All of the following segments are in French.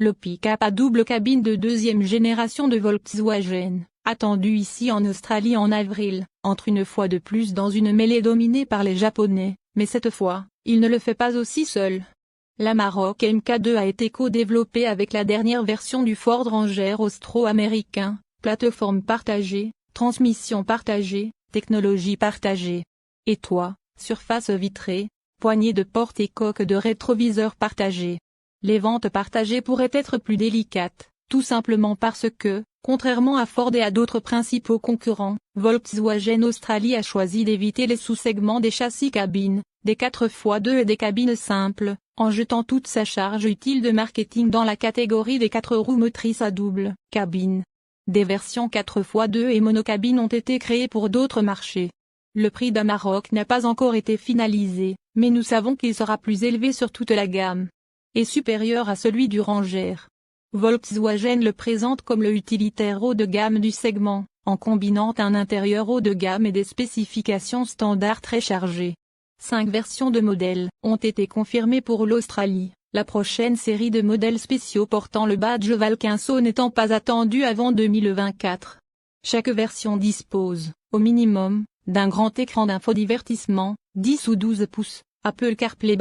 le pick-up à double cabine de deuxième génération de Volkswagen, attendu ici en Australie en avril, entre une fois de plus dans une mêlée dominée par les Japonais, mais cette fois, il ne le fait pas aussi seul. L'Amarok MK2 a été co-développé avec la dernière version du Ford Ranger austro-américain, plateforme partagée, transmission partagée, technologie partagée. Et toit, surface vitrée, poignées de porte et coque de rétroviseur partagées. Les ventes partagées pourraient être plus délicates, tout simplement parce que, contrairement à Ford et à d'autres principaux concurrents, Volkswagen Australie a choisi d'éviter les sous-segments des châssis cabines, des 4x2 et des cabines simples, en jetant toute sa charge utile de marketing dans la catégorie des 4 roues motrices à double cabine. Des versions 4x2 et monocabine ont été créées pour d'autres marchés. Le prix d'Amarok n'a pas encore été finalisé, mais nous savons qu'il sera plus élevé sur toute la gamme et supérieur à celui du Ranger. Volkswagen le présente comme le utilitaire haut de gamme du segment, en combinant un intérieur haut de gamme et des spécifications standards très chargées. 5 versions de modèles ont été confirmées pour l'Australie, la prochaine série de modèles spéciaux portant le badge Valkinso n'étant pas attendue avant 2024. Chaque version dispose, au minimum, d'un grand écran d'infodivertissement, 10 ou 12 pouces, Apple CarPlay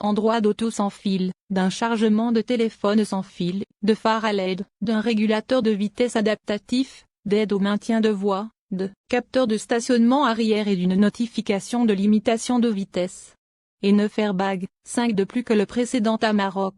/Android Auto sans fil, d'un chargement de téléphone sans fil, de phares à LED, d'un régulateur de vitesse adaptatif, d'aide au maintien de voie, de capteur de stationnement arrière et d'une notification de limitation de vitesse. Et 9 airbags, 5 de plus que le précédent Amarok.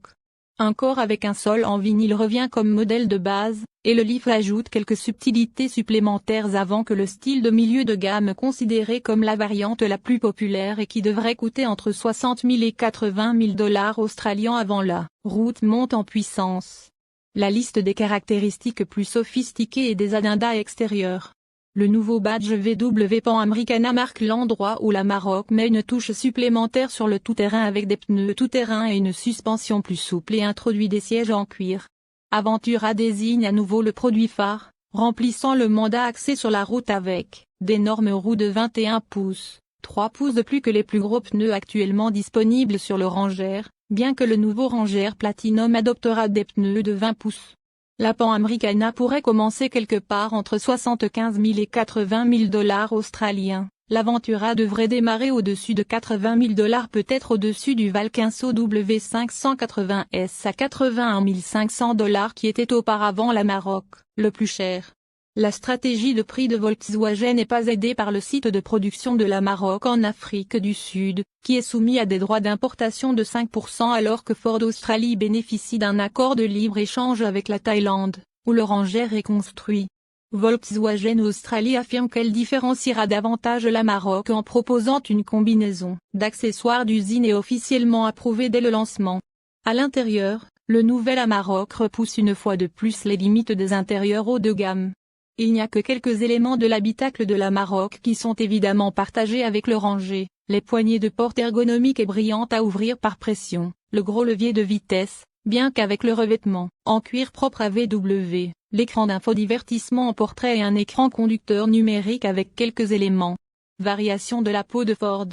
Un corps avec un sol en vinyle revient comme modèle de base, et le livre ajoute quelques subtilités supplémentaires avant que le style de milieu de gamme considéré comme la variante la plus populaire et qui devrait coûter entre 60 000 et 80 000 $ australiens avant la route monte en puissance. La liste des caractéristiques plus sophistiquées et des addenda extérieurs. Le nouveau badge VW Pan Americana marque l'endroit où l'Amarok met une touche supplémentaire sur le tout-terrain avec des pneus tout-terrain et une suspension plus souple et introduit des sièges en cuir. Aventura désigne à nouveau le produit phare, remplissant le mandat axé sur la route avec d'énormes roues de 21 pouces, 3 pouces de plus que les plus gros pneus actuellement disponibles sur le Ranger, bien que le nouveau Ranger Platinum adoptera des pneus de 20 pouces. La Pan Americana pourrait commencer quelque part entre 75 000 et 80 000 $ australiens. L'Aventura devrait démarrer au-dessus de 80 000 $, peut-être au-dessus du Valkinso W580S à 81 500 $ qui était auparavant l'Amarok, le plus cher. La stratégie de prix de Volkswagen n'est pas aidée par le site de production de l'Amarok en Afrique du Sud, qui est soumis à des droits d'importation de 5% alors que Ford Australie bénéficie d'un accord de libre-échange avec la Thaïlande, où le Ranger est construit. Volkswagen Australie affirme qu'elle différenciera davantage l'Amarok en proposant une combinaison d'accessoires d'usine et officiellement approuvée dès le lancement. À l'intérieur, le nouvel Amarok repousse une fois de plus les limites des intérieurs haut de gamme. Il n'y a que quelques éléments de l'habitacle de l'Amarok qui sont évidemment partagés avec le Ranger, les poignées de porte ergonomiques et brillantes à ouvrir par pression, le gros levier de vitesse, bien qu'avec le revêtement en cuir propre à VW, l'écran d'infodivertissement en portrait et un écran conducteur numérique avec quelques éléments. Variation de la peau de Ford.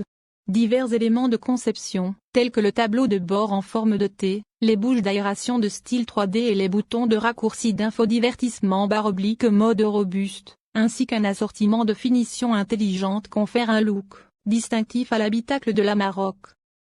Divers éléments de conception, tels que le tableau de bord en forme de T, les bouches d'aération de style 3D et les boutons de raccourci d'infodivertissement / mode robuste, ainsi qu'un assortiment de finitions intelligentes confèrent un look distinctif à l'habitacle de l'Amarok.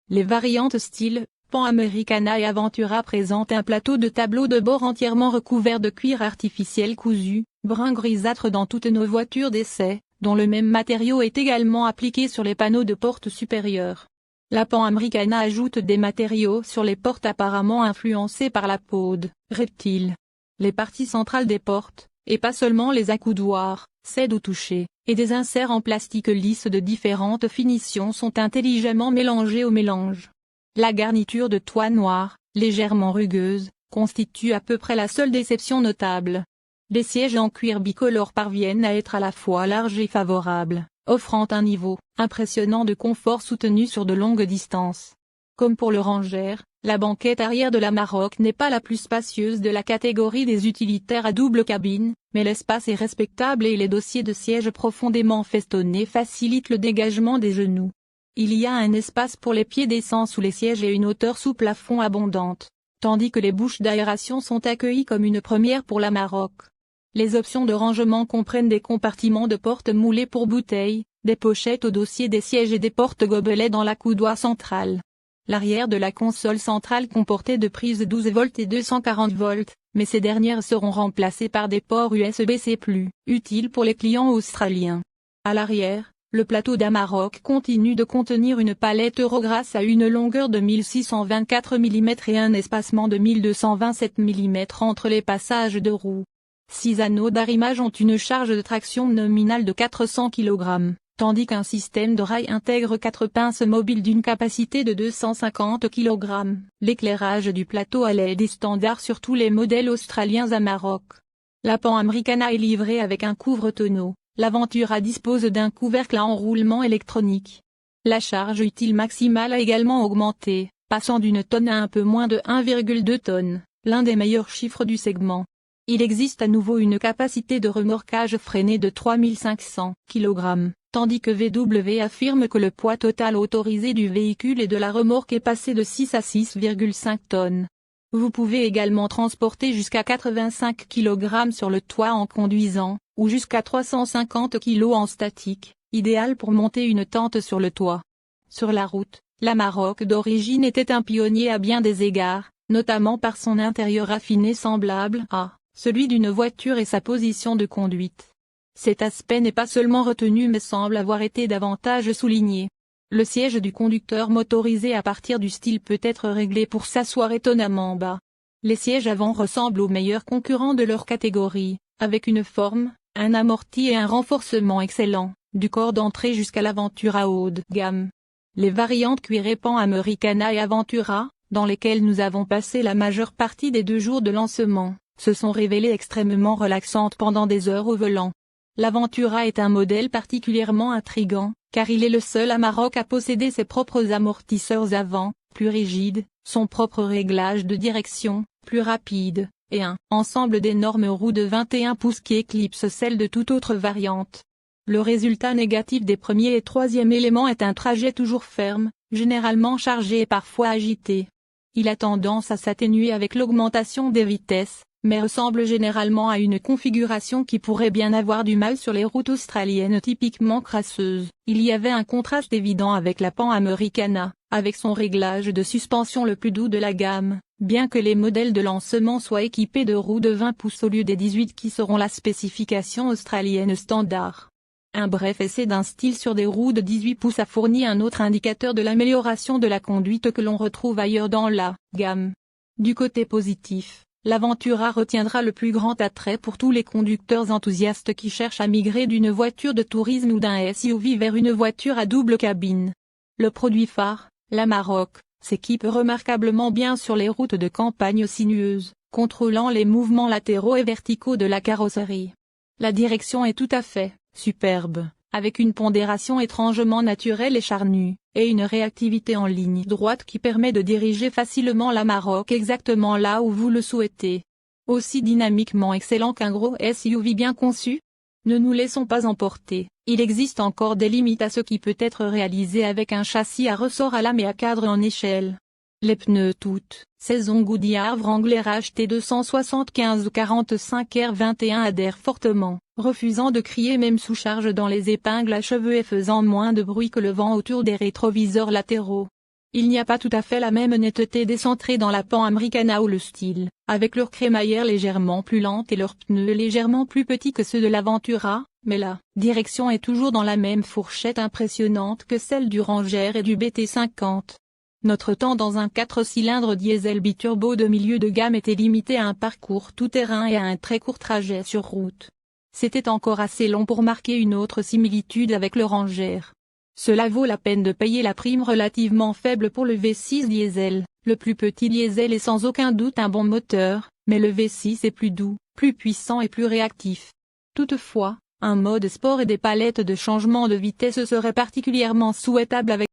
Les variantes style Pan Americana et Aventura présentent un plateau de tableau de bord entièrement recouvert de cuir artificiel cousu, brun grisâtre dans toutes nos voitures d'essai, dont le même matériau est également appliqué sur les panneaux de porte supérieure. La Pan Americana ajoute des matériaux sur les portes apparemment influencés par la peau de reptile. Les parties centrales des portes, et pas seulement les accoudoirs, cèdent au toucher, et des inserts en plastique lisse de différentes finitions sont intelligemment mélangés au mélange. La garniture de toit noir, légèrement rugueuse, constitue à peu près la seule déception notable. Les sièges en cuir bicolore parviennent à être à la fois larges et favorables, offrant un niveau impressionnant de confort soutenu sur de longues distances. Comme pour le Ranger, la banquette arrière de l'Amarok n'est pas la plus spacieuse de la catégorie des utilitaires à double cabine, mais l'espace est respectable et les dossiers de sièges profondément festonnés facilitent le dégagement des genoux. Il y a un espace pour les pieds décents sous les sièges et une hauteur sous plafond abondante. tandis que les bouches d'aération sont accueillies comme une première pour l'Amarok. Les options de rangement comprennent des compartiments de portes moulées pour bouteilles, des pochettes au dossier des sièges et des portes-gobelets dans la coudoir centrale. L'arrière de la console centrale comportait deux prises 12 volts et 240 volts, mais ces dernières seront remplacées par des ports USB-C plus utiles pour les clients australiens. À l'arrière, le plateau d'Amarok continue de contenir une palette Euro grâce à une longueur de 1624 mm et un espacement de 1227 mm entre les passages de roues. 6 anneaux d'arrimage ont une charge de traction nominale de 400 kg, tandis qu'un système de rails intègre 4 pinces mobiles d'une capacité de 250 kg. L'éclairage du plateau à LED est standard sur tous les modèles australiens Amarok. La Pan Americana est livrée avec un couvre-tonneau. L'Aventura dispose d'un couvercle à enroulement électronique. La charge utile maximale a également augmenté, passant d'une tonne à un peu moins de 1,2 tonnes, l'un des meilleurs chiffres du segment. Il existe à nouveau une capacité de remorquage freinée de 3500 kg, tandis que VW affirme que le poids total autorisé du véhicule et de la remorque est passé de 6 à 6,5 tonnes. Vous pouvez également transporter jusqu'à 85 kg sur le toit en conduisant, ou jusqu'à 350 kg en statique, idéal pour monter une tente sur le toit. Sur la route, l'Amarok d'origine était un pionnier à bien des égards, notamment par son intérieur raffiné semblable à celui d'une voiture et sa position de conduite. Cet aspect n'est pas seulement retenu mais semble avoir été davantage souligné. Le siège du conducteur motorisé à partir du style peut être réglé pour s'asseoir étonnamment bas. Les sièges avant ressemblent aux meilleurs concurrents de leur catégorie, avec une forme, un amorti et un renforcement excellent, du corps d'entrée jusqu'à l'Aventura haut de gamme. Les variantes cuir Pan Americana et Aventura, dans lesquelles nous avons passé la majeure partie des 2 jours de lancement, se sont révélées extrêmement relaxantes pendant des heures au volant. L'Aventura est un modèle particulièrement intrigant, car il est le seul Amarok à posséder ses propres amortisseurs avant, plus rigides, son propre réglage de direction, plus rapide, et un ensemble d'énormes roues de 21 pouces qui éclipse celle de toute autre variante. Le résultat négatif des premiers et troisième éléments est un trajet toujours ferme, généralement chargé et parfois agité. Il a tendance à s'atténuer avec l'augmentation des vitesses, mais ressemble généralement à une configuration qui pourrait bien avoir du mal sur les routes australiennes typiquement crasseuses. Il y avait un contraste évident avec la Pan Americana, avec son réglage de suspension le plus doux de la gamme, bien que les modèles de lancement soient équipés de roues de 20 pouces au lieu des 18 qui seront la spécification australienne standard. Un bref essai d'un style sur des roues de 18 pouces a fourni un autre indicateur de l'amélioration de la conduite que l'on retrouve ailleurs dans la gamme. Du côté positif, l'Aventura retiendra le plus grand attrait pour tous les conducteurs enthousiastes qui cherchent à migrer d'une voiture de tourisme ou d'un SUV vers une voiture à double cabine. Le produit phare, l'Amarok, s'équipe remarquablement bien sur les routes de campagne sinueuses, contrôlant les mouvements latéraux et verticaux de la carrosserie. La direction est tout à fait superbe, avec une pondération étrangement naturelle et charnue, et une réactivité en ligne droite qui permet de diriger facilement l'Amarok exactement là où vous le souhaitez. Aussi dynamiquement excellent qu'un gros SUV bien conçu? Ne nous laissons pas emporter, il existe encore des limites à ce qui peut être réalisé avec un châssis à ressort à lame et à cadre en échelle. Les pneus toutes saison Goodyear Wrangler HT 275 ou 45 R21 adhèrent fortement, refusant de crier même sous charge dans les épingles à cheveux et faisant moins de bruit que le vent autour des rétroviseurs latéraux. Il n'y a pas tout à fait la même netteté décentrée dans la Pan Americana ou le style, avec leur crémaillère légèrement plus lente et leurs pneus légèrement plus petits que ceux de l'Aventura, mais la direction est toujours dans la même fourchette impressionnante que celle du Ranger et du BT50. Notre temps dans un 4 cylindres diesel biturbo de milieu de gamme était limité à un parcours tout-terrain et à un très court trajet sur route. C'était encore assez long pour marquer une autre similitude avec le Ranger. Cela vaut la peine de payer la prime relativement faible pour le V6 diesel. Le plus petit diesel est sans aucun doute un bon moteur, mais le V6 est plus doux, plus puissant et plus réactif. Toutefois, un mode sport et des palettes de changement de vitesse seraient particulièrement souhaitables avec